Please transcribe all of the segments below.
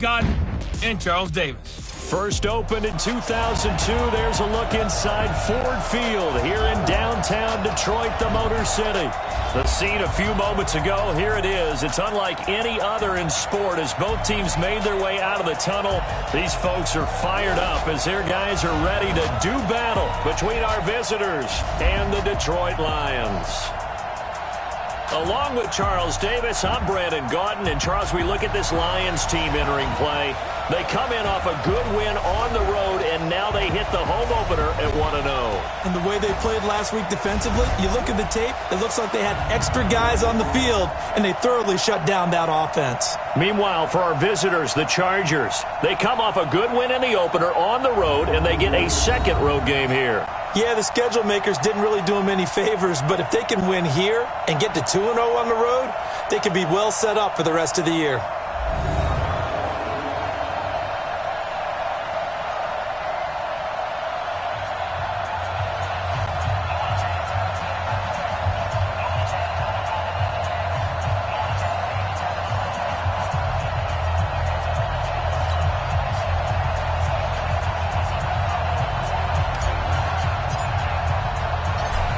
Scott and Charles Davis. First opened in 2002. There's a look inside Ford Field here in downtown Detroit, the Motor City. The scene a few moments ago, here it is. It's unlike any other in sport as both teams made their way out of the tunnel. These folks are fired up as their guys are ready to do battle between our visitors and the Detroit Lions. Along with Charles Davis, I'm Brandon Gaudin. And Charles, we look at this Lions team entering play. They come in off a good win on the road, and now they hit the home opener at 1-0. And the way they played last week defensively, you look at the tape, it looks like they had extra guys on the field, and they thoroughly shut down that offense. Meanwhile, for our visitors, the Chargers, they come off a good win in the opener on the road, and they get a second road game here. Yeah, the schedule makers didn't really do them any favors, but if they can win here and get to 2-0 on the road, they can be well set up for the rest of the year.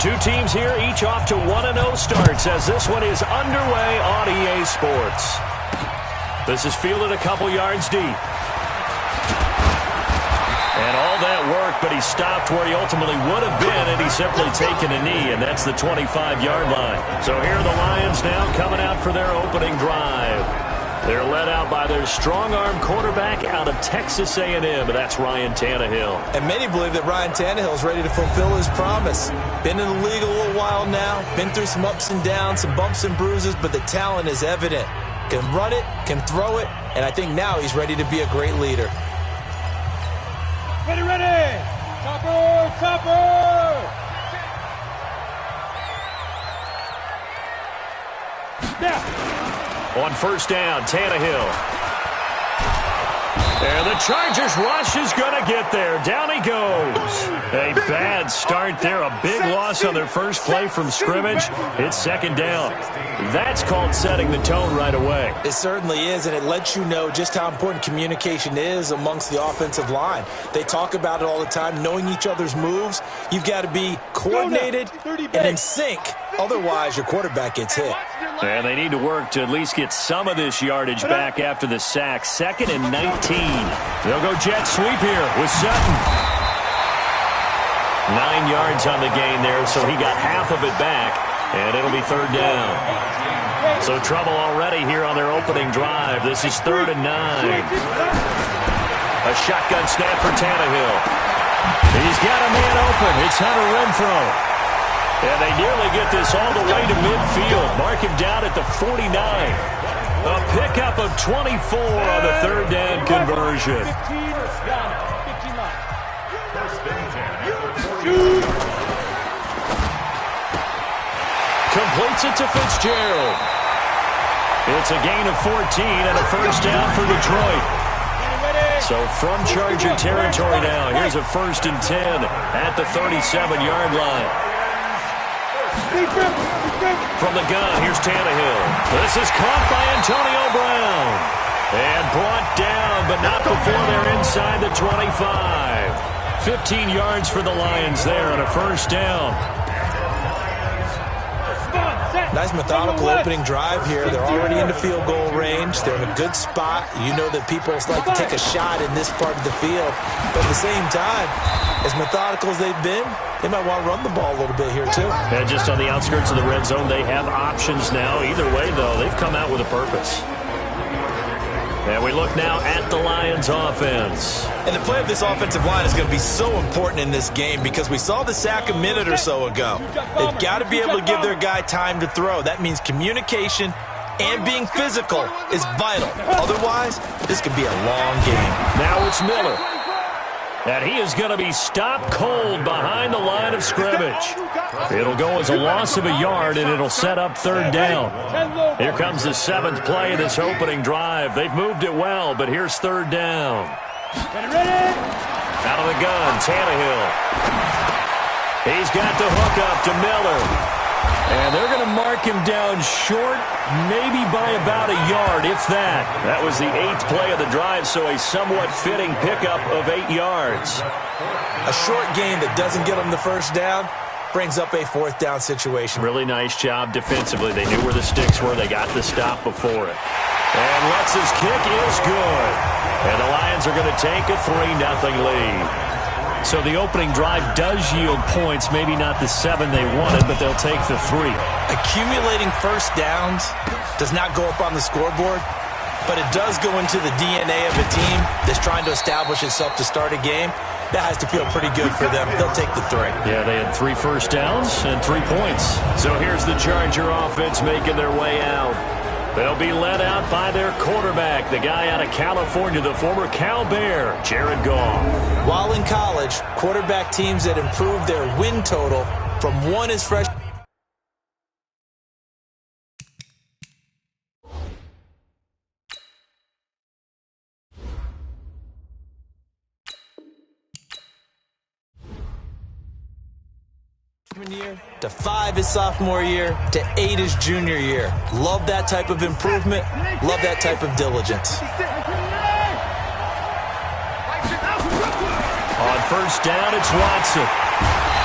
Two teams here, each off to 1-0 starts as this one is underway on EA Sports. This is fielded a couple yards deep. And all that work, but he stopped where he ultimately would have been, and he's simply taken a knee, and that's the 25-yard line. So here are the Lions now coming out for their opening drive. They're led out by their strong-arm quarterback out of Texas A&M. That's Ryan Tannehill. And many believe that Ryan Tannehill is ready to fulfill his promise. Been in the league a little while now, been through some ups and downs, some bumps and bruises, but the talent is evident. Can run it, can throw it, and I think now he's ready to be a great leader. Ready! Chopper! Now. On first down, Tannehill. And the Chargers rush is going to get there. Down he goes. A bad start there. A big loss on their first play from scrimmage. It's second down. That's called setting the tone right away. It certainly is, and it lets you know just how important communication is amongst the offensive line. They talk about it all the time, knowing each other's moves. You've got to be coordinated and in sync. Otherwise, your quarterback gets hit. And they need to work to at least get some of this yardage back after the sack. 2nd and 19. They'll go jet sweep here with Sutton. 9 yards on the gain there, so he got half of it back, and it'll be third down. So trouble already here on their opening drive. This is 3rd and 9. A shotgun snap for Tannehill. He's got a man open. It's Hunter Renfrow. And they nearly get this all the way to midfield. Mark him down at the 49. A pickup of 24 on the third down conversion. Completes it to Fitzgerald. It's a gain of 14 and a first down for Detroit. So from Charger territory now, here's a 1st and 10 at the 37-yard line. From the gun, here's Tannehill. This is caught by Antonio Brown. And brought down, but not before they're inside the 25. 15 yards for the Lions there on a first down. Nice methodical opening drive here. They're already into field goal range. They're in a good spot. You know that people like to take a shot in this part of the field. But at the same time, as methodical as they've been, they might want to run the ball a little bit here too. And just on the outskirts of the red zone, they have options now. Either way, though, they've come out with a purpose. And we look now at the Lions offense. And the play of this offensive line is going to be so important in this game because we saw the sack a minute or so ago. They've got to be able to give their guy time to throw. That means communication and being physical is vital. Otherwise, this could be a long game. Now it's Miller. And he is going to be stopped cold behind the line of scrimmage. It'll go as a loss of a yard, and it'll set up third down. Here comes the 7th play of this opening drive. They've moved it well, but here's third down. Out of the gun, Tannehill. He's got the hook up to Miller. And they're going to mark him down short, maybe by about a yard, if that. That was the 8th play of the drive, so a somewhat fitting pickup of 8 yards. A short gain that doesn't get them the first down brings up a 4th down situation. Really nice job defensively. They knew where the sticks were. They got the stop before it. And Lutz's kick is good. And the Lions are going to take a 3-0 lead. So the opening drive does yield points, maybe not the 7 they wanted, but they'll take the 3. Accumulating first downs does not go up on the scoreboard, but it does go into the DNA of a team that's trying to establish itself to start a game. That has to feel pretty good for them. They'll take the 3. Yeah, they had 3 first downs and 3 points. So here's the Charger offense making their way out. They'll be led out by their quarterback, the guy out of California, the former Cal Bear, Jared Goff. While in college, quarterback teams that improved their win total from 1 his freshman year to 5 his sophomore year to 8 his junior year. Love that type of improvement. Love that type of diligence. On first down, it's Watson.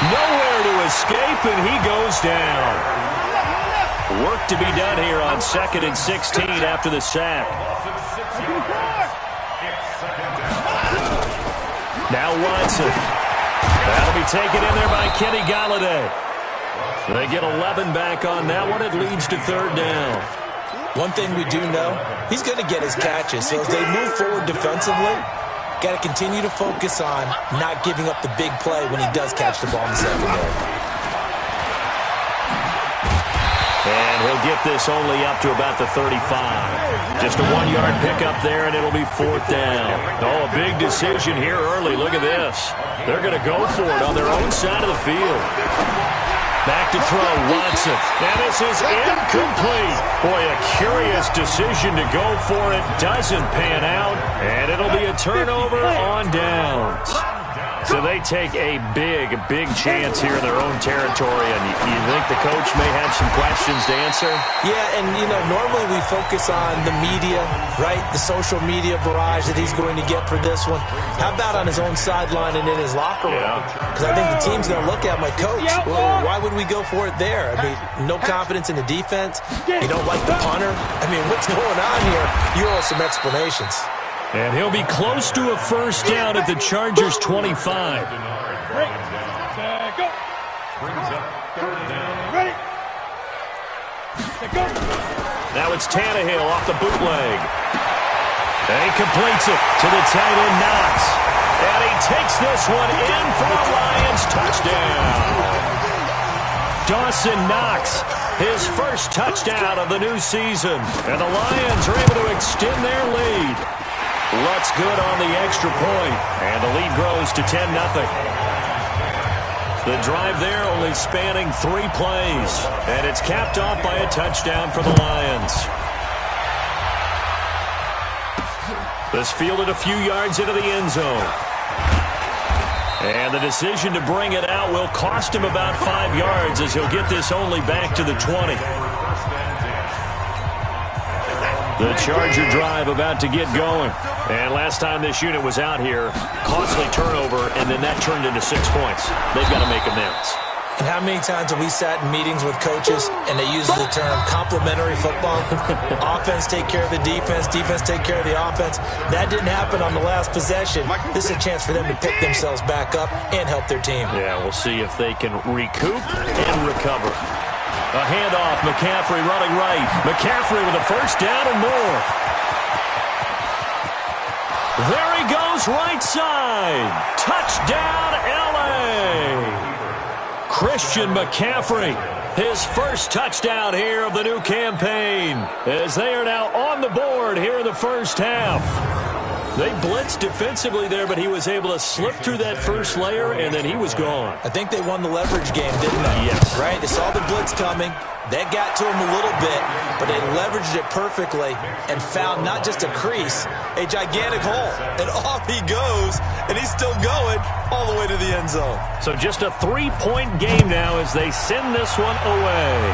Nowhere to escape, and he goes down. Work to be done here on 2nd and 16 after the sack. Now Watson. That'll be taken in there by Kenny Golladay. They get 11 back on that one. It leads to 3rd down. One thing we do know, he's going to get his catches. So as they move forward defensively, got to continue to focus on not giving up the big play when he does catch the ball in the secondary. And he'll get this only up to about the 35. Just a 1-yard pickup there, and it'll be 4th down. Oh, a big decision here early. Look at this. They're going to go for it on their own side of the field. Back to throw, Watson. And this is incomplete. Boy, a curious decision to go for it. Doesn't pan out, and it'll be a turnover on downs. So they take a big chance here in their own territory, and you think the coach may have some questions to answer? Yeah, and, normally we focus on the media, right? The social media barrage that he's going to get for this one. How about on his own sideline and in his locker room? Because I think the team's going to look at my coach. Well, why would we go for it there? I mean, no confidence in the defense. You don't like the punter. I mean, what's going on here? You owe us some explanations. And he'll be close to a 1st down at the Chargers' 25. Now it's Tannehill off the bootleg. And he completes it to the tight end, Knox. And he takes this one in for a Lions touchdown. Dawson Knox, his first touchdown of the new season. And the Lions are able to extend their lead. Lutz good on the extra point, and the lead grows to 10-0. The drive there only spanning 3 plays, and it's capped off by a touchdown for the Lions. This fielded a few yards into the end zone. And the decision to bring it out will cost him about 5 yards as he'll get this only back to the 20. The Charger drive about to get going. And last time this unit was out here, costly turnover, and then that turned into 6 points. They've got to make amends. And how many times have we sat in meetings with coaches and they use the term complementary football? Offense take care of the defense, defense take care of the offense. That didn't happen on the last possession. This is a chance for them to pick themselves back up and help their team. Yeah, we'll see if they can recoup and recover. A handoff, McCaffrey running right. McCaffrey with a 1st down and more. There he goes, right side. Touchdown, L.A. Christian McCaffrey, his first touchdown here of the new campaign, as they are now on the board here in the first half. They blitzed defensively there, but he was able to slip through that first layer, and then he was gone. I think they won the leverage game, didn't they? Yes. Right? They saw the blitz coming. That got to him a little bit, but they leveraged it perfectly and found not just a crease, a gigantic hole. And off he goes, and he's still going all the way to the end zone. So just a 3-point game now as they send this one away.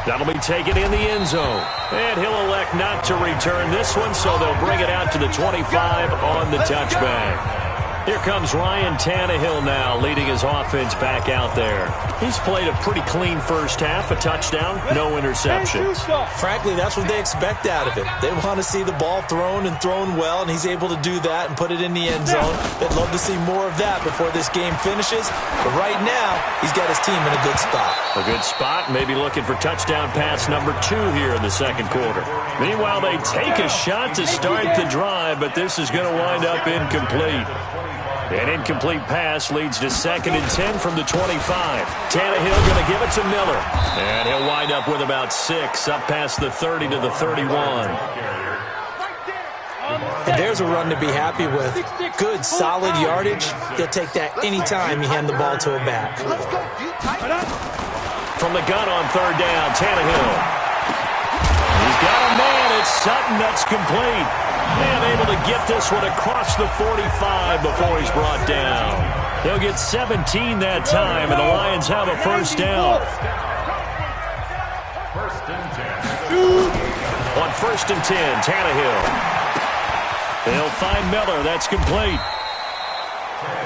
That'll be taken in the end zone. And he'll elect not to return this one, so they'll bring it out to the 25 on the touchback. Here comes Ryan Tannehill now, leading his offense back out there. He's played a pretty clean first half, a touchdown, no interceptions. Frankly, that's what they expect out of it. They want to see the ball thrown and thrown well, and he's able to do that and put it in the end zone. They'd love to see more of that before this game finishes. But right now, he's got his team in a good spot. A good spot, maybe looking for touchdown pass number 2 here in the second quarter. Meanwhile, they take a shot to start the drive, but this is going to wind up incomplete. An incomplete pass leads to 2nd and 10 from the 25. Tannehill going to give it to Miller. And he'll wind up with about 6 up past the 30 to the 31. And there's a run to be happy with. Good, solid yardage. He'll take that anytime you hand the ball to a back. From the gun on 3rd down, Tannehill. He's got a man. It's Sutton. That's complete. And able to get this one across the 45 before he's brought down. He'll get 17 that time, and the Lions have a first down. On 1st and 10, Tannehill. They'll find Miller. That's complete.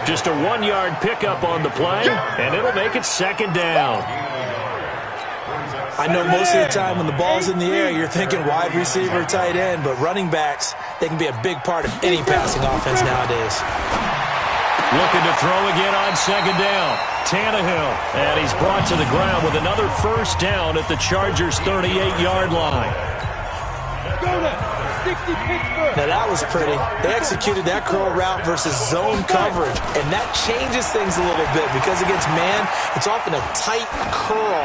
Just a 1-yard pickup on the play, and it'll make it 2nd down. I know most of the time when the ball's in the air, you're thinking wide receiver, tight end, but running backs, they can be a big part of any passing offense nowadays. Looking to throw again on 2nd down. Tannehill, and he's brought to the ground with another first down at the Chargers' 38-yard line. Now that was pretty. They executed that curl route versus zone coverage, and that changes things a little bit because against man, it's often a tight curl,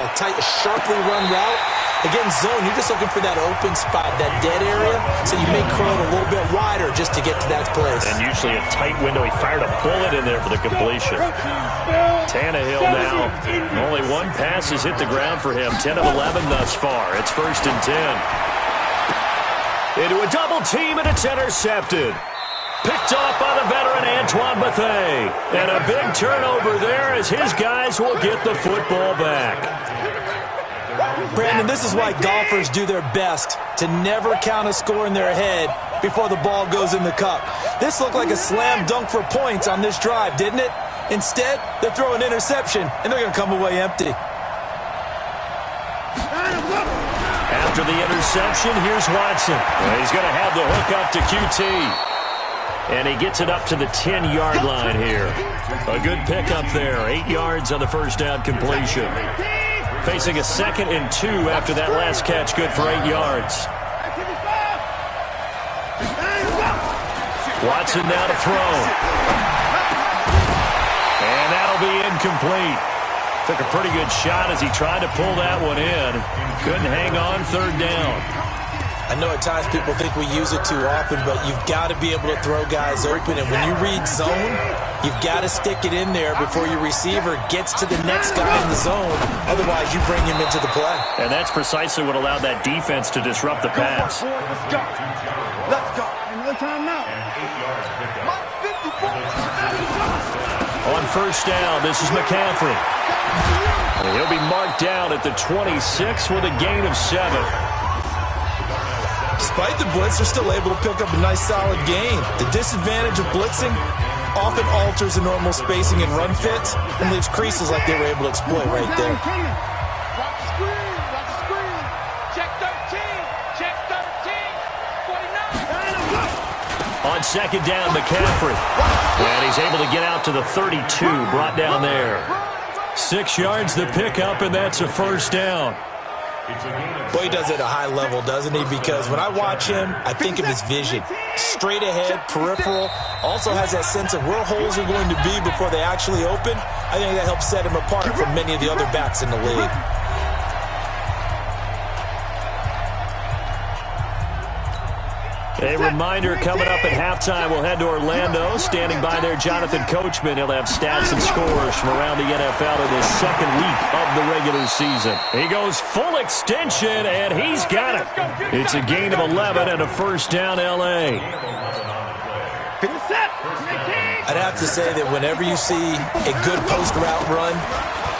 sharply run route. Against zone, you're just looking for that open spot, that dead area, so you may curl it a little bit wider just to get to that place. And usually a tight window. He fired a bullet in there for the completion. Tannehill now, only 1 pass has hit the ground for him, 10 of 11 thus far. It's 1st and 10. Into a double team, and it's intercepted. Picked off by the veteran Antoine Bethea. And a big turnover there as his guys will get the football back. Brandon, this is why golfers do their best to never count a score in their head before the ball goes in the cup. This looked like a slam dunk for points on this drive, didn't it? Instead, they throw an interception, and they're going to come away empty. After the interception, here's Watson. He's going to have the hook up to QT. And he gets it up to the 10-yard line here. A good pickup there. 8 yards on the first down completion. Facing a 2nd and 2 after that last catch. Good for 8 yards. Watson now to throw. And that'll be incomplete. Took a pretty good shot as he tried to pull that one in. Couldn't hang on 3rd down. I know at times people think we use it too often, but you've got to be able to throw guys open. And when you read zone, you've got to stick it in there before your receiver gets to the next guy in the zone. Otherwise, you bring him into the play. And that's precisely what allowed that defense to disrupt the pass. Let's go. Let's go. Another time now. On 1st down, this is McCaffrey. And he'll be marked down at the 26 with a gain of 7. Despite the blitz, they're still able to pick up a nice solid gain. The disadvantage of blitzing often alters the normal spacing and run fits and leaves creases like they were able to exploit right there. Watch the screen. Watch the screen. Check 13. Check 13. 49. On 2nd down, McCaffrey. And he's able to get out to the 32, brought down there. 6 yards the pickup, and that's a first down. Boy, he does it at a high level, doesn't he? Because when I watch him, I think of his vision. Straight ahead, peripheral. Also has that sense of where holes are going to be before they actually open. I think that helps set him apart from many of the other backs in the league. A reminder coming up at halftime, we'll head to Orlando. Standing by there, Jonathan Coachman. He'll have stats and scores from around the NFL in the second week of the regular season. He goes full extension, and he's got it. It's a gain of 11 and a first down, L.A. I'd have to say that whenever you see a good post route run,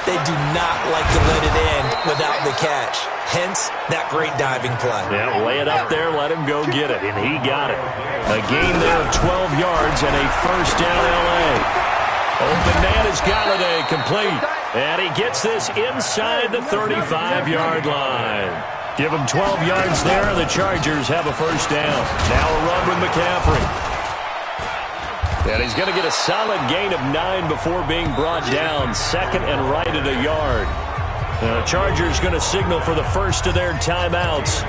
they do not like to let it end without the catch. Hence, that great diving play. Yeah, lay it up there, let him go get it, and he got it. A gain there of 12 yards and a first down, L.A. Open man is Galladay, complete. And he gets this inside the 35-yard line. Give him 12 yards there, and the Chargers have a first down. Now a run with McCaffrey. And he's going to get a solid gain of 9 before being brought down. Second and right at a yard. The Chargers going to signal for the first of their timeouts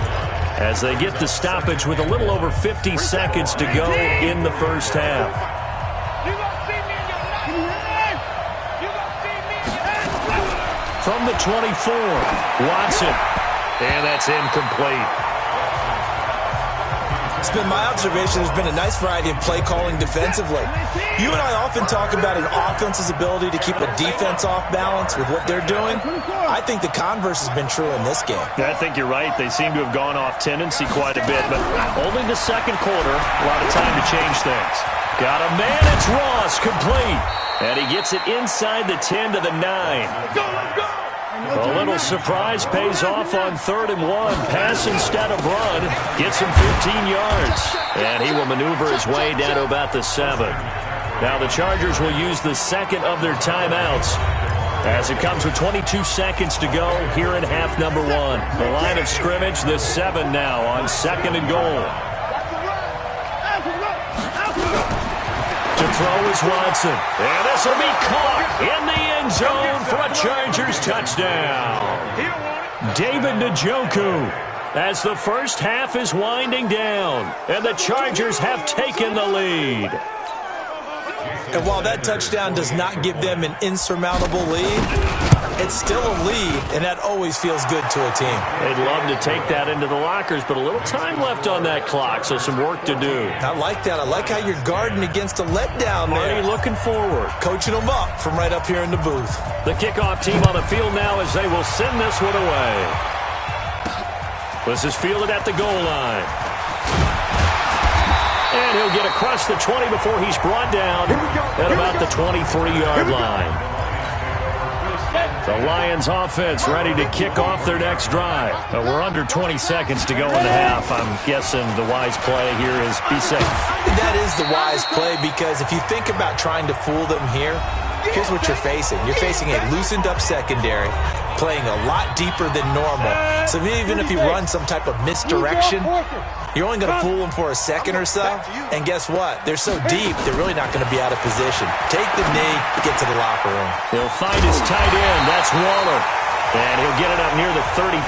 as they get the stoppage with a little over 50 seconds to go in the first half. From the 24, Watson. And that's incomplete. It's been my observation there's been a nice variety of play calling defensively. You and I often talk about an offense's ability to keep a defense off balance with what they're doing. I think the converse has been true in this game. I think you're right. They seem to have gone off tendency quite a bit, but only the second quarter, a lot of time to change things. Got a man, it's Ross, complete. And he gets it inside the 10 to the 9. Let's go, let's go. A little surprise pays off on 3rd and 1. Pass instead of run. Gets him 15 yards. And he will maneuver his way down to about the 7. Now the Chargers will use the second of their timeouts as it comes with 22 seconds to go here in half number 1. The line of scrimmage, the 7 now on 2nd and goal. To throw is Watson. And this will be caught in the end zone for a Chargers touchdown. David Njoku as the first half is winding down. And the Chargers have taken the lead. And while that touchdown does not give them an insurmountable lead, it's still a lead, and that always feels good to a team. They'd love to take that into the lockers, but a little time left on that clock, so some work to do. I like that. I like how you're guarding against a letdown there. Marty looking forward. Coaching them up from right up here in the booth. The kickoff team on the field now as they will send this one away. This is fielded at the goal line. And he'll get across the 20 before he's brought down at about the 23-yard line. The Lions offense ready to kick off their next drive. We're under 20 seconds to go in the half. I'm guessing the wise play here is be safe. That is the wise play because if you think about trying to fool them here, here's what you're facing. You're facing a loosened up secondary, playing a lot deeper than normal. So even if you run some type of misdirection, you're only going to fool them for a second or so. And guess what? They're so deep, they're really not going to be out of position. Take the knee, get to the locker room. He'll find his tight end. That's Waller. And he'll get it up near the 35,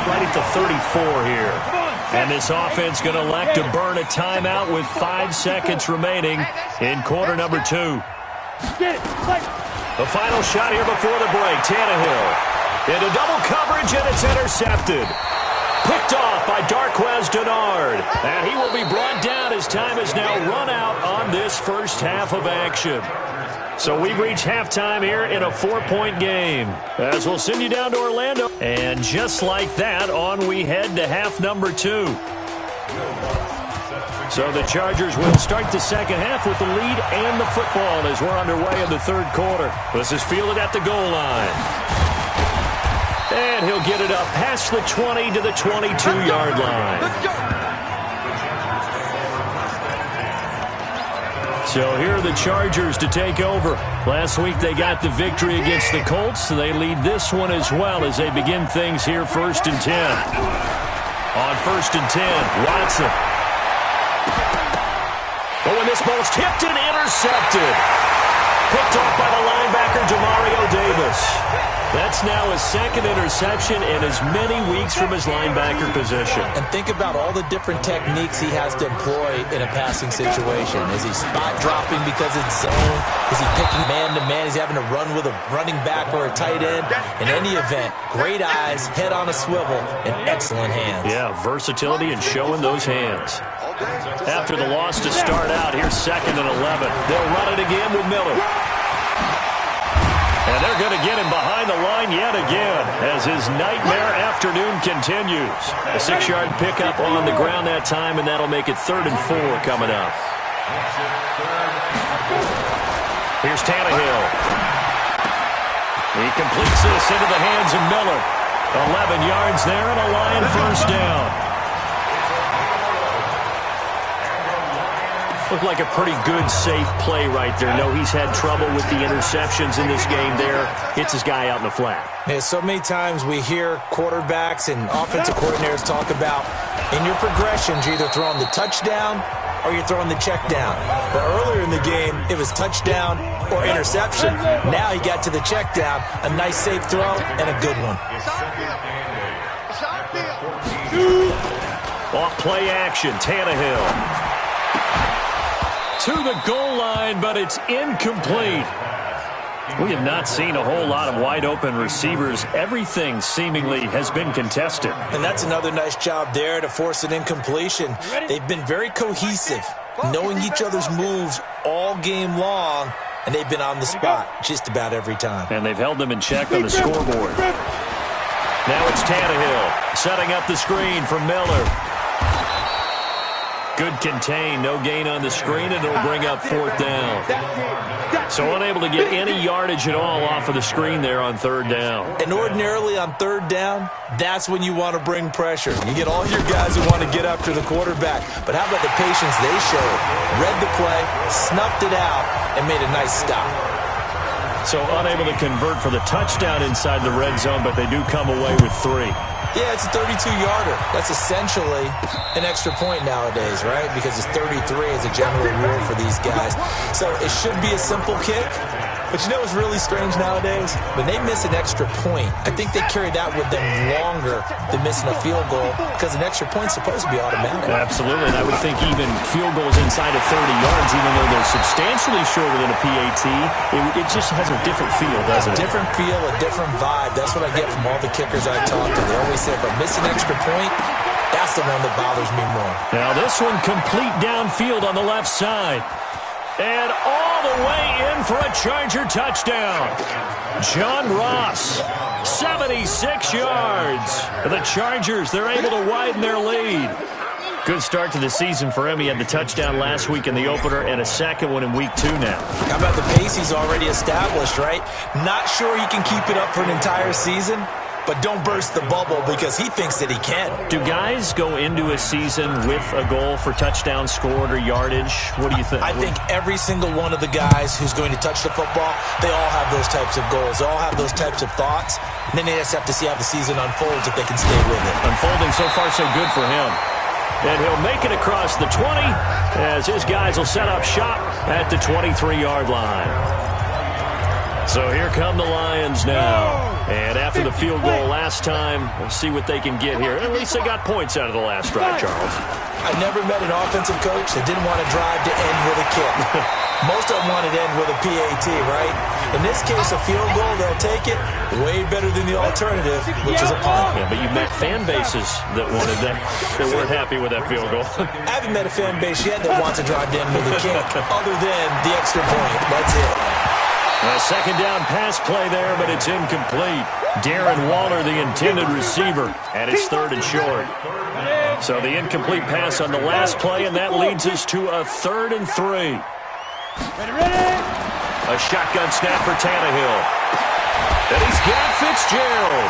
right at the 34 here. And this offense going to elect to burn a timeout with 5 seconds remaining in quarter number 2. The final shot here before the break. Tannehill into double coverage, and it's intercepted. Picked off by Darqueze Dennard. And he will be brought down as time has now run out on this first half of action. So we've reached halftime here in a 4-point game. As we'll send you down to Orlando. And just like that, on we head to half number 2. So the Chargers will start the second half with the lead and the football as we're underway in the third quarter. This is fielded at the goal line. And he'll get it up past the 20 to the 22-yard line. So here are the Chargers to take over. Last week they got the victory against the Colts, so they lead this one as well as they begin things here 1st and 10. On 1st and 10, Watson. Oh, and this ball's tipped and intercepted. Picked off by the linebacker, Demario Davis. That's now his second interception in as many weeks from his linebacker position. And think about all the different techniques he has to employ in a passing situation. Is he spot dropping because it's zone? Is he picking man-to-man? Is he having to run with a running back or a tight end? In any event, great eyes, head on a swivel, and excellent hands. Yeah, versatility and showing those hands. After the loss to start out, here's 2nd and 11. They'll run it again with Miller. And they're going to get him behind the line yet again as his nightmare afternoon continues. A 6-yard pickup on the ground that time, and that'll make it 3rd and 4 coming up. Here's Tannehill. He completes this into the hands of Miller. 11 yards there and a Lion first down. Looked like a pretty good, safe play right there. No, he's had trouble with the interceptions in this game there. Hits his guy out in the flat. Yeah, so many times we hear quarterbacks and offensive coordinators talk about in your progressions, you're either throwing the touchdown or you're throwing the check down. But earlier in the game, it was touchdown or interception. Now he got to the check down. A nice safe throw and a good one. Off play action, Tannehill. To the goal line, but it's incomplete. We have not seen a whole lot of wide-open receivers. Everything seemingly has been contested. And that's another nice job there to force an incompletion. They've been very cohesive, knowing each other's moves all game long, and they've been on the spot just about every time. And they've held them in check on the scoreboard. Now it's Tannehill setting up the screen for Miller. Good contain, no gain on the screen, and it'll bring up 4th down. So unable to get any yardage at all off of the screen there on 3rd down. And ordinarily on 3rd down, that's when you want to bring pressure. You get all your guys who want to get after the quarterback. But how about the patience they showed? Read the play, snuffed it out, and made a nice stop. So unable to convert for the touchdown inside the red zone, but they do come away with 3. Yeah, it's a 32-yarder. That's essentially an extra point nowadays, right? Because it's 33 as a general rule for these guys. So it should be a simple kick. But you know what's really strange nowadays? When they miss an extra point, I think they carry that with them longer than missing a field goal because an extra point's supposed to be automatic. Absolutely, and I would think even field goals inside of 30 yards, even though they're substantially shorter than a PAT, it just has a different feel, doesn't it? A different feel, a different vibe. That's what I get from all the kickers I talk to. They always say, if I miss an extra point, that's the one that bothers me more. Now this one complete downfield on the left side. And all the way in for a Charger touchdown. John Ross, 76 yards. The Chargers, they're able to widen their lead. Good start to the season for him. He had the touchdown last week in the opener and a second one in week 2 now. How about the pace he's already established, right? Not sure he can keep it up for an entire season, but don't burst the bubble because he thinks that he can. Do guys go into a season with a goal for touchdown scored or yardage? What do you think? I think every single one of the guys who's going to touch the football, they all have those types of goals. They all have those types of thoughts. And then they just have to see how the season unfolds if they can stay with it. Unfolding so far so good for him. And he'll make it across the 20 as his guys will set up shop at the 23-yard line. So here come the Lions now. And after the field goal last time, we'll see what they can get here. At least they got points out of the last drive, Charles. I never met an offensive coach that didn't want to drive to end with a kick. Most of them wanted to end with a PAT, right? In this case, a field goal, they'll take it way better than the alternative, which is a punt. Yeah, but you met fan bases that wanted that weren't happy with that field goal. I haven't met a fan base yet that wants to drive to end with a kick other than the extra point. That's it. A second down pass play there, but it's incomplete. Darren Waller, the intended receiver, and it's 3rd and short. So the incomplete pass on the last play, and that leads us to a 3rd and 3. A shotgun snap for Tannehill. And he's got Fitzgerald.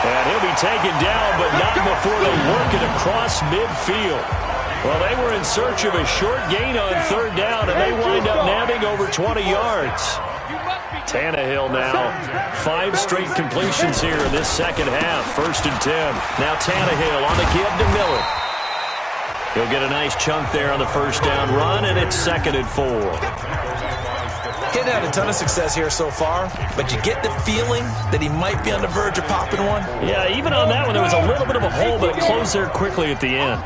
And he'll be taken down, but not before they work it across midfield. Well, they were in search of a short gain on 3rd down, and they wind up nabbing over 20 yards. Tannehill now, 5 straight completions here in this second half. 1st and 10. Now Tannehill on the give to Miller. He'll get a nice chunk there on the first down run, and it's 2nd and 4. Hadn't had a ton of success here so far, but you get the feeling that he might be on the verge of popping one. Yeah, even on that one, there was a little bit of a hole, but it closed there quickly at the end.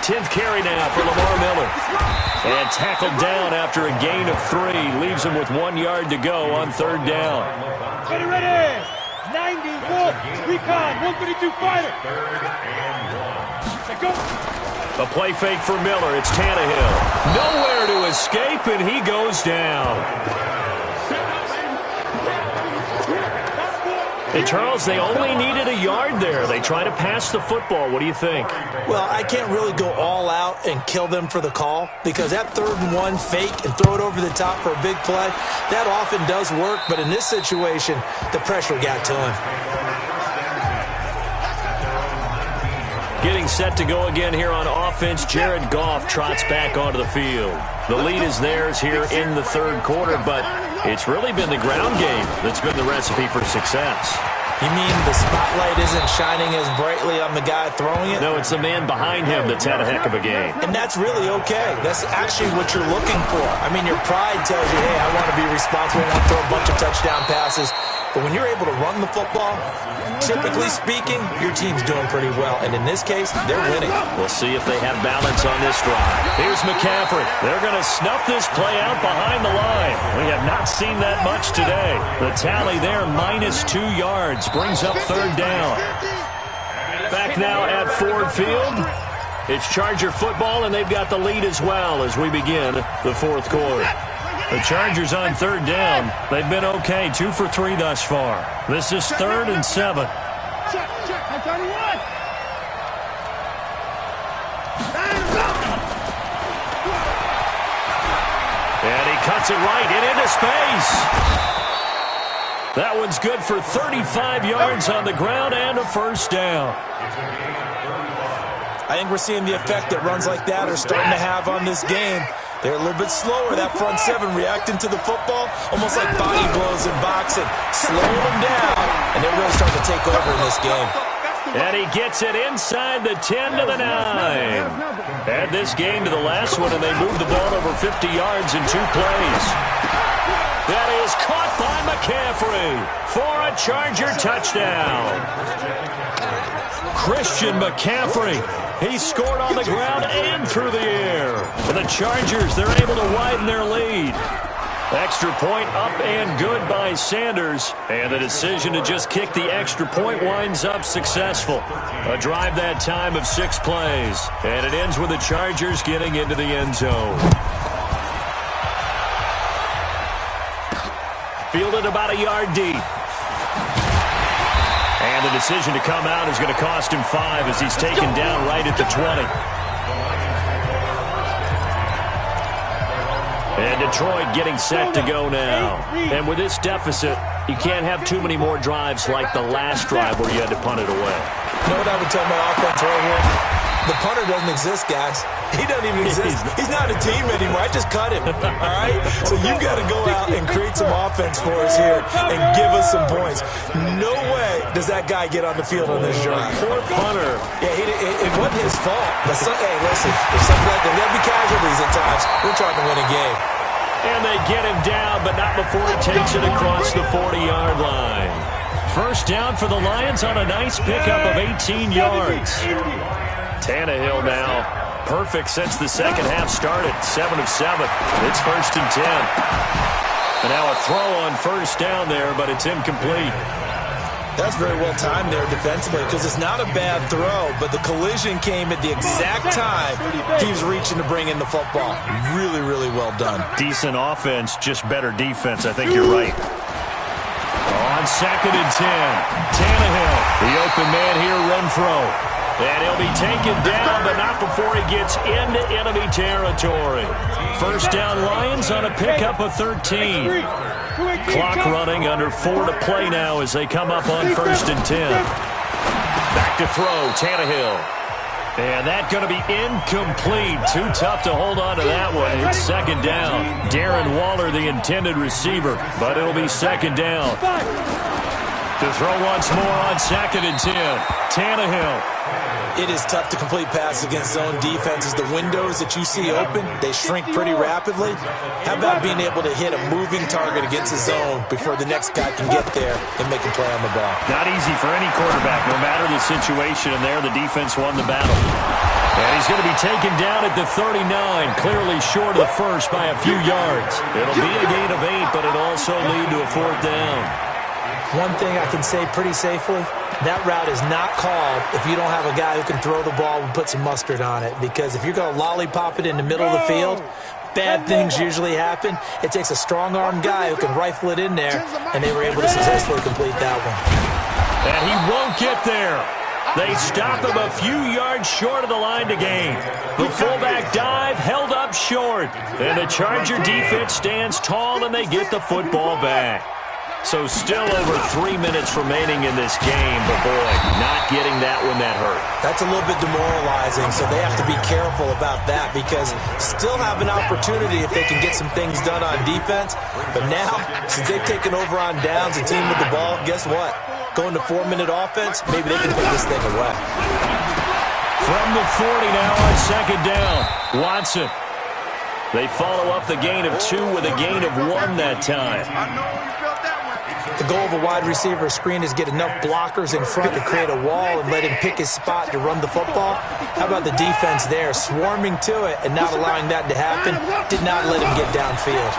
10th carry now for Lamar Miller. And tackled down after a gain of 3. Leaves him with 1 yard to go on 3rd down. Ready. 94. Recon, 152 fighter. A play fake for Miller. It's Tannehill. Nowhere to escape, and he goes down. And Charles, they only needed a yard there. They try to pass the football. What do you think? Well, I can't really go all out and kill them for the call because that 3rd and 1 fake and throw it over the top for a big play, that often does work. But in this situation, the pressure got to him. Getting set to go again here on offense, Jared Goff trots back onto the field. The lead is theirs here in the 3rd quarter, but it's really been the ground game that's been the recipe for success. You mean the spotlight isn't shining as brightly on the guy throwing it? No, it's the man behind him that's had a heck of a game. And that's really okay. That's actually what you're looking for. I mean, your pride tells you, hey, I want to be responsible, I want to throw a bunch of touchdown passes. But when you're able to run the football, typically speaking, your team's doing pretty well. And in this case, they're winning. We'll see if they have balance on this drive. Here's McCaffrey. They're going to snuff this play out behind the line. We have not seen that much today. The tally there, -2 yards, brings up 3rd down. Back now at Ford Field. It's Charger football, and they've got the lead as well as we begin the 4th quarter. The Chargers on 3rd down. They've been okay, 2 for 3 thus far. This is 3rd and 7. Check, I'm 31. And he cuts it right and into space. That one's good for 35 yards on the ground and a 1st down. I think we're seeing the effect that runs like that are starting to have on this game. They're a little bit slower, that front 7 reacting to the football, almost like body blows in boxing. Slow them down, and they're really starting to take over in this game. And he gets it inside the 10 to the 9. Add this game to the last one, and they moved the ball over 50 yards in 2 plays. That is caught by McCaffrey for a Charger touchdown. Christian McCaffrey. He scored on the ground and through the air. And the Chargers, they're able to widen their lead. Extra point up and good by Sanders. And the decision to just kick the extra point winds up successful. A drive that time of 6 plays. And it ends with the Chargers getting into the end zone. Fielded about a yard deep. And the decision to come out is going to cost him 5 as he's taken down right at the 20. And Detroit getting set to go now. And with this deficit, you can't have too many more drives like the last drive where you had to punt it away. You know what I would tell my offense right here? The punter doesn't exist, guys. He doesn't even exist. He's not a team anymore. I just cut him. All right? So you've got to go out and create some offense for us here and give us some points. No way does that guy get on the field on this drive. Poor punter. Yeah, it wasn't his fault. But hey, listen, if something like that, there'll be casualties at times. We're trying to win a game. And they get him down, but not before he takes it across the 40-yard line. 1st down for the Lions on a nice pickup of 18 yards. Tannehill now, perfect since the second half started, 7 of 7. It's 1st and 10. And now a throw on 1st down there, but it's incomplete. That's very well timed there defensively because it's not a bad throw, but the collision came at the exact time he was reaching to bring in the football. Really, really well done. Decent offense, just better defense. I think you're right. On 2nd and 10, Tannehill, the open man here, Renfro. And he'll be taken down, but not before he gets into enemy territory. 1st down Lions on a pickup of 13. Clock running, under 4 to play now as they come up on 1st and 10. Back to throw, Tannehill. And that's going to be incomplete. Too tough to hold on to that one. It's 2nd down. Darren Waller, the intended receiver, but it'll be 2nd down. To throw once more on 2nd and 10. Tannehill. It is tough to complete passes against zone defenses. The windows that you see open, they shrink pretty rapidly. How about being able to hit a moving target against the zone before the next guy can get there and make a play on the ball? Not easy for any quarterback, no matter the situation. And there, the defense won the battle. And he's going to be taken down at the 39, clearly short of the 1st by a few yards. It'll be a gain of 8, but it'll also lead to a 4th down. One thing I can say pretty safely, That route is not called if you don't have a guy who can throw the ball and put some mustard on it. Because if you're going to lollipop it in the middle of the field, bad things usually happen. It takes a strong-arm guy who can rifle it in there, and they were able to successfully complete that one. And he won't get there. They stop him a few yards short of the line to gain. The fullback dive held up short. And the Charger defense stands tall, and they get the football back. So still over 3 minutes remaining in this game, but boy, not getting that one that hurt. That's a little bit demoralizing, so they have to be careful about that because still have an opportunity if they can get some things done on defense. But now, since they've taken over on downs and team with the ball, guess what? Going to 4-minute offense, maybe they can put this thing away. From the 40 now on second down, Watson. They follow up the gain of 2 with a gain of 1 that time. The goal of a wide receiver screen is get enough blockers in front to create a wall and let him pick his spot to run the football. How about the defense there, swarming to it and not allowing that to happen? Did not let him get downfield.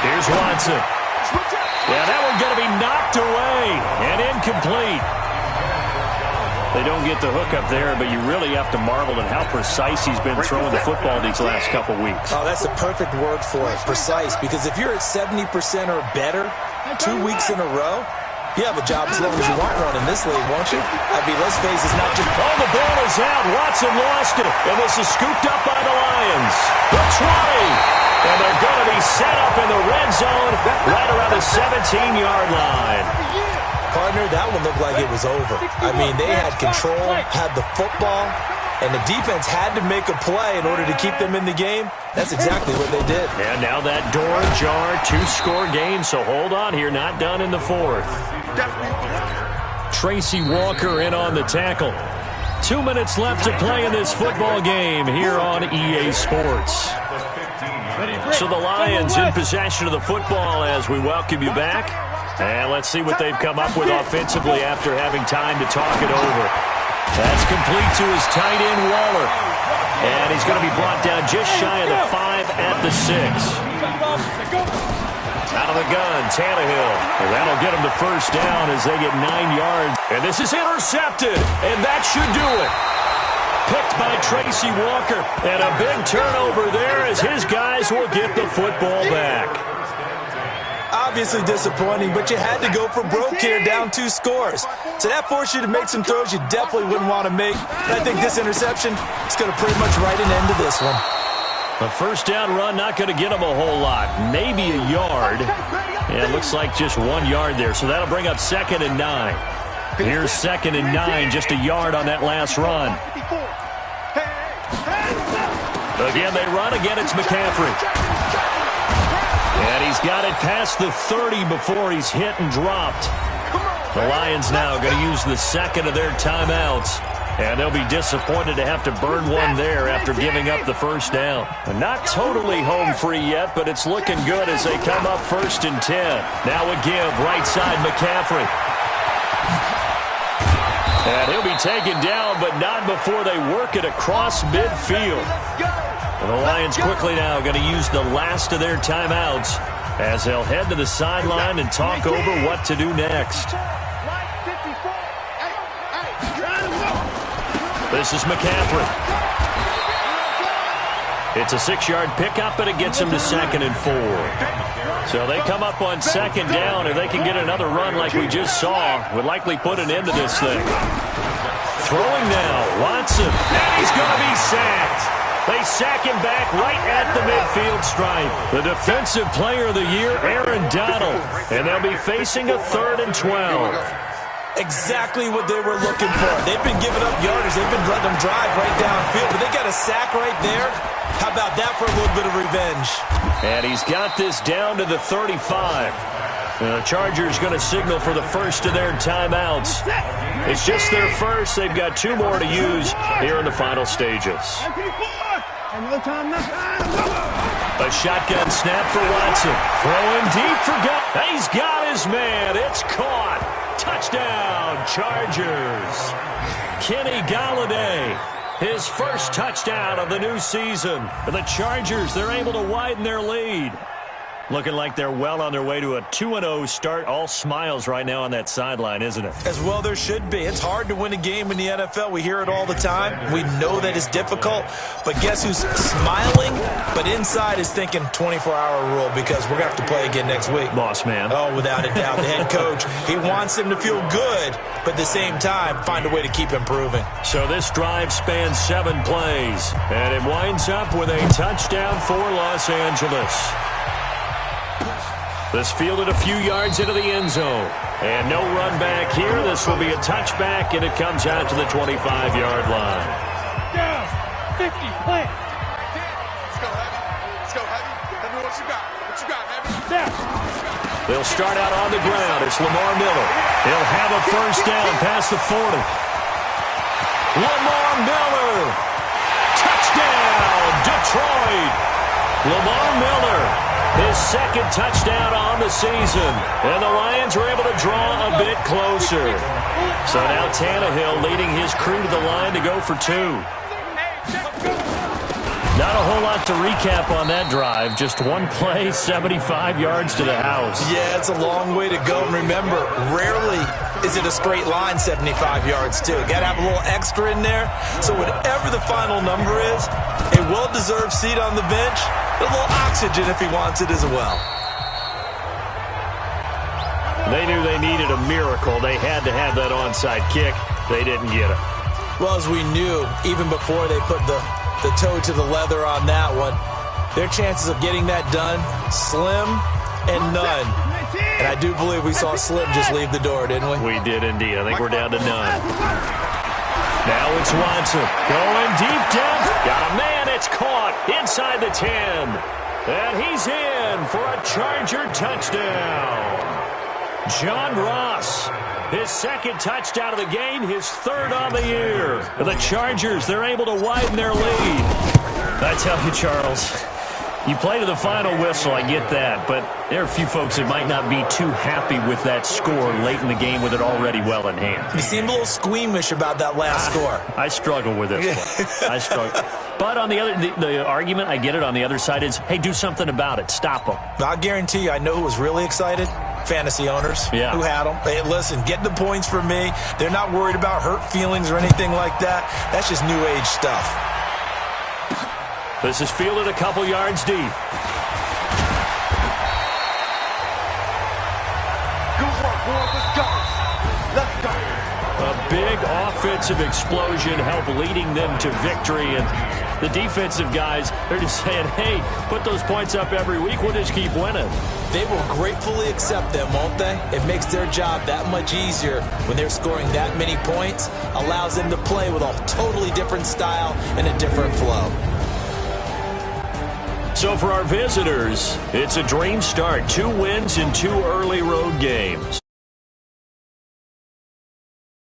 Here's Watson. Yeah, that one's going to be knocked away and incomplete. They don't get the hook up there, but you really have to marvel at how precise he's been throwing the football these last couple weeks. Oh, that's the perfect word for it, precise, because if you're at 70% or better 2 weeks in a row, you have a job as long as you want one in this league, won't you? I mean, let's face it, it's not just... Oh, the ball is out. Watson lost it, and this is scooped up by the Lions. The 20. And they're going to be set up in the red zone right around the 17-yard line. Partner, that one looked like it was over. I mean, they had control, had the football, and the defense had to make a play in order to keep them in the game. That's exactly what they did. And now that door ajar, 2-score game, so hold on here, not done in the 4th. Tracy Walker in on the tackle. 2 minutes left to play in this football game here on EA Sports. So the Lions in possession of the football as we welcome you back. And let's see what they've come up with offensively after having time to talk it over. That's complete to his tight end, Waller. And he's going to be brought down just shy of the 5 at the 6. Out of the gun, Tannehill. And that'll get him to first down as they get 9 yards. And this is intercepted. And that should do it. Picked by Tracy Walker. And a big turnover there as his guys will get the football back. Obviously disappointing, but you had to go for broke here, down 2 scores. So that forced you to make some throws you definitely wouldn't want to make. And I think this interception is going to pretty much write an end to this one. A first down run, not going to get him a whole lot. Maybe a yard. And it looks like just 1 yard there. So that'll bring up 2nd and 9. Here's 2nd and 9, just a yard on that last run. Again, they run. Again, it's McCaffrey. And he's got it past the 30 before he's hit and dropped. The Lions now going to use the 2nd of their timeouts. And they'll be disappointed to have to burn one there after giving up the first down. Not totally home free yet, but it's looking good as they come up 1st and 10. Now a give, right side McCaffrey. And he'll be taken down, but not before they work it across midfield. And the Lions quickly now going to use the last of their timeouts as they'll head to the sideline and talk over what to do next. This is McCaffrey. It's a 6-yard pickup, but it gets him to 2nd and 4. So they come up on 2nd down. If they can get another run like we just saw, would likely put an end to this thing. Throwing now, Watson. And he's going to be sacked. They sack him back right at the midfield stripe. The defensive player of the year, Aaron Donald. And they'll be facing a 3rd and 12. Exactly what they were looking for. They've been giving up yardage. They've been letting them drive right downfield, but they got a sack right there. How about that for a little bit of revenge? And he's got this down to the 35. The Chargers going to signal for the first of their timeouts. It's just their first. They've got 2 more to use here in the final stages. A shotgun snap for Watson. Throwing deep for God. He's got his man. It's caught. Touchdown, Chargers. Kenny Golladay, his first touchdown of the new season. For the Chargers, they're able to widen their lead. Looking like they're well on their way to a 2-0 start. All smiles right now on that sideline, isn't it? As well there should be. It's hard to win a game in the NFL. We hear it all the time. We know that it's difficult. But guess who's smiling? But inside is thinking 24-hour rule because we're going to have to play again next week. Boss man. Oh, without a doubt. The head coach, he wants them to feel good, but at the same time, find a way to keep improving. So this drive spans 7 plays, and it winds up with a touchdown for Los Angeles. This fielded a few yards into the end zone. And no run back here. This will be a touchback, and it comes out to the 25-yard line. Down. 50. Plant. Let's go, Heavy. Let's go, Heavy. Tell me what you got. What you got, Heavy? Down. They'll start out on the ground. It's Lamar Miller. He'll have a first down past the 40. Lamar Miller. Touchdown, Detroit. Lamar Miller. His second touchdown on the season. And the Lions are able to draw a bit closer. So now Tannehill leading his crew to the line to go for 2. Not a whole lot to recap on that drive. Just one play, 75 yards to the house. Yeah, it's a long way to go. And remember, rarely is it a straight line 75 yards, too. Got to have a little extra in there. So whatever the final number is, a well-deserved seat on the bench, a little oxygen if he wants it as well. They knew they needed a miracle. They had to have that onside kick. They didn't get it. Well, as we knew, even before they put the toe to the leather on that one, their chances of getting that done, slim and none. And I do believe we saw Slim just leave the door, didn't we? We did indeed. I think we're down to none. Now it's Watson going deep down. Got a man. It's caught inside the 10. And he's in for a Charger touchdown. John Ross, his second touchdown of the game, his third on the year. The Chargers, they're able to widen their lead. I tell you, Charles, you play to the final whistle, I get that, but there are a few folks that might not be too happy with that score late in the game with it already well in hand. You seem a little squeamish about that last score. I struggle with this one. I struggle. But on the other, the argument, I get it, on the other side is, hey, do something about it. Stop them. I'll guarantee you, I know who was really excited. Fantasy owners who had them. Hey, listen, get the points for me. They're not worried about hurt feelings or anything like that. That's just new age stuff. This is fielded a couple yards deep. Good work, boy. Let's go. Let's go. A big offensive explosion helped leading them to victory. And the defensive guys, they're just saying, hey, put those points up every week. We'll just keep winning. They will gratefully accept them, won't they? It makes their job that much easier when they're scoring that many points. Allows them to play with a totally different style and a different flow. So for our visitors, it's a dream start. 2 wins in 2 early road games.